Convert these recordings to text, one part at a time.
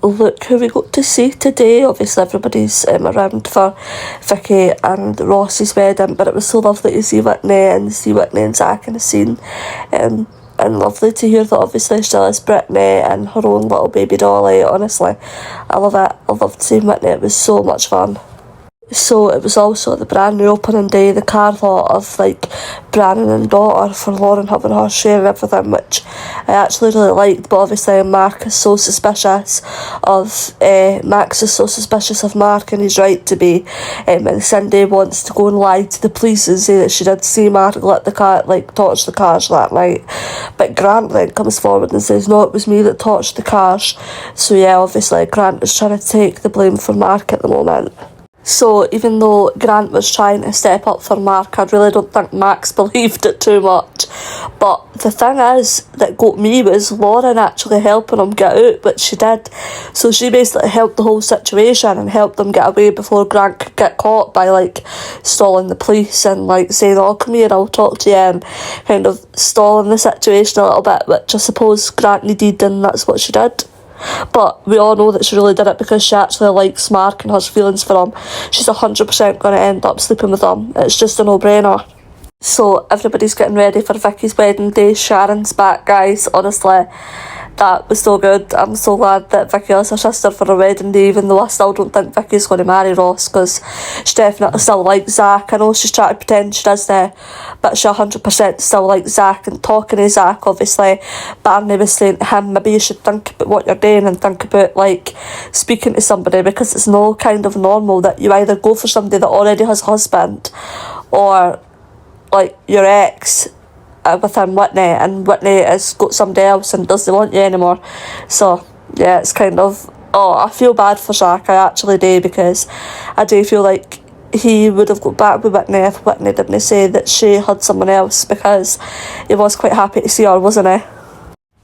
look who we got to see today. Obviously everybody's around for Vicky and Ross's wedding, but it was so lovely to see Whitney and Zach in the scene, and lovely to hear that obviously still is Brittany and her own little baby Dolly. Honestly, I love it. I loved seeing Whitney. It was so much fun. So it was also the brand new opening day, the car lot of like Brandon and daughter for Lauren having her share and everything, which I actually really liked. But obviously Max is so suspicious of Mark, and he's right to be. And Cindy wants to go and lie to the police and say that she did see Mark torch the cars that night. But Grant then comes forward and says, no, it was me that torched the cars. So yeah, obviously Grant is trying to take the blame for Mark at the moment. So even though Grant was trying to step up for Mark, I really don't think Max believed it too much. But the thing is that got me was Lauren actually helping him get out, which she did. So she basically helped the whole situation and helped them get away before Grant could get caught by like stalling the police and like saying, oh, come here, I'll talk to you, and kind of stalling the situation a little bit, which I suppose Grant needed, and that's what she did. But we all know that she really did it because she actually likes Mark and has feelings for him. She's 100% going to end up sleeping with him. It's just a no-brainer. So everybody's getting ready for Vicky's wedding day. Sharon's back, guys. Honestly, that was so good. I'm so glad that Vicky has her sister for her wedding day, even though I still don't think Vicky's going to marry Ross, because she definitely still likes Zach. I know she's trying to pretend she does now, but she 100% still likes Zach. And talking to Zach, obviously Barney was saying to him, maybe you should think about what you're doing and think about like speaking to somebody, because it's no kind of normal that you either go for somebody that already has a husband or like your ex within Whitney, and Whitney has got somebody else and doesn't want you anymore. So yeah, it's kind of, I feel bad for Zach, I actually do, because I do feel like he would have got back with Whitney if Whitney didn't say that she had someone else, because he was quite happy to see her, wasn't he?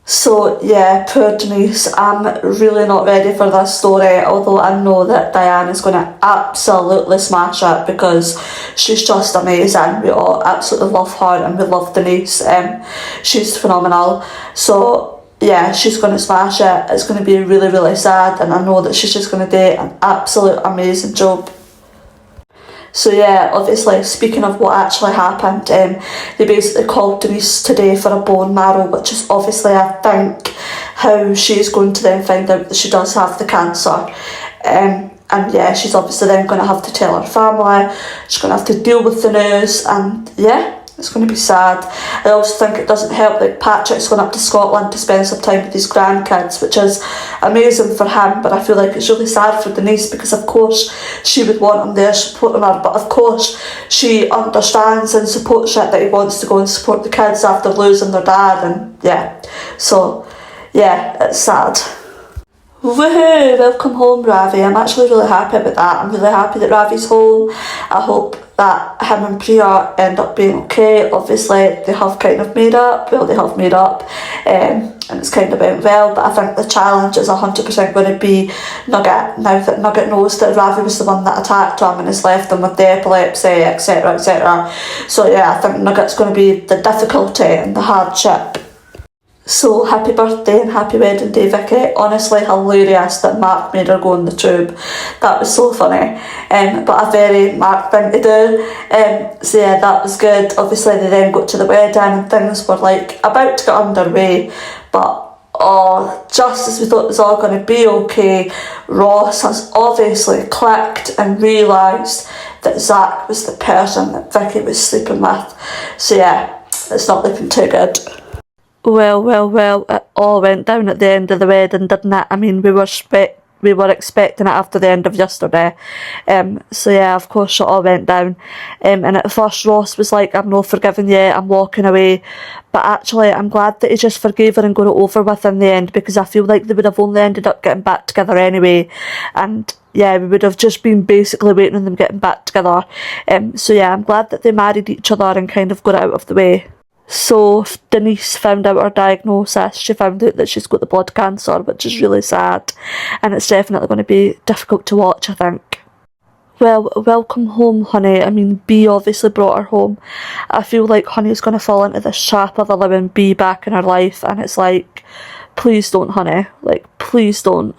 So yeah, poor Denise. I'm really not ready for this story, although I know that Diane is going to absolutely smash it because she's just amazing. We all absolutely love her and we love Denise. She's phenomenal. So yeah, she's going to smash it. It's going to be really, really sad, and I know that she's just going to do an absolute amazing job. So yeah, obviously, speaking of what actually happened, they basically called Denise today for a bone marrow, which is obviously, I think, how she's going to then find out that she does have the cancer. And yeah, she's obviously then going to have to tell her family, she's going to have to deal with the news, and yeah, it's going to be sad. I also think it doesn't help that Patrick's going up to Scotland to spend some time with his grandkids, which is amazing for him, but I feel like it's really sad for Denise, because of course she would want him there supporting her, but of course she understands and supports it that he wants to go and support the kids after losing their dad, and yeah, so yeah, it's sad. Woohoo! Welcome home, Ravi. I'm actually really happy about that. I'm really happy that Ravi's home. I hope that him and Priya end up being okay. Obviously, they have kind of made up. Well, they have made up. And it's kind of went well. But I think the challenge is 100% going to be Nugget. Now that Nugget knows that Ravi was the one that attacked him and has left him with the epilepsy, etc, etc. So yeah, I think Nugget's going to be the difficulty and the hardship. So happy birthday and happy wedding day, Vicky. Honestly hilarious that Mark made her go on the tube. That was so funny. But a very Mark thing to do. So yeah, that was good. Obviously they then got to the wedding and things were like about to get underway, but just as we thought it was all going to be okay, Ross has obviously clicked and realised that Zach was the person that Vicky was sleeping with. So yeah, it's not looking too good. Well, it all went down at the end of the wedding, didn't it? I mean, we were expecting it after the end of yesterday. So yeah, of course it all went down. And at first Ross was like, I'm not forgiving you, I'm walking away. But actually, I'm glad that he just forgave her and got it over with in the end, because I feel like they would have only ended up getting back together anyway. And yeah, we would have just been basically waiting on them getting back together. So yeah, I'm glad that they married each other and kind of got it out of the way. So Denise found out her diagnosis. She found out that she's got the blood cancer, which is really sad, and it's definitely going to be difficult to watch, I think. Well, welcome home, honey. I mean, B obviously brought her home. I feel like Honey's going to fall into this trap of allowing B back in her life, and it's like, please don't, honey. Like, please don't.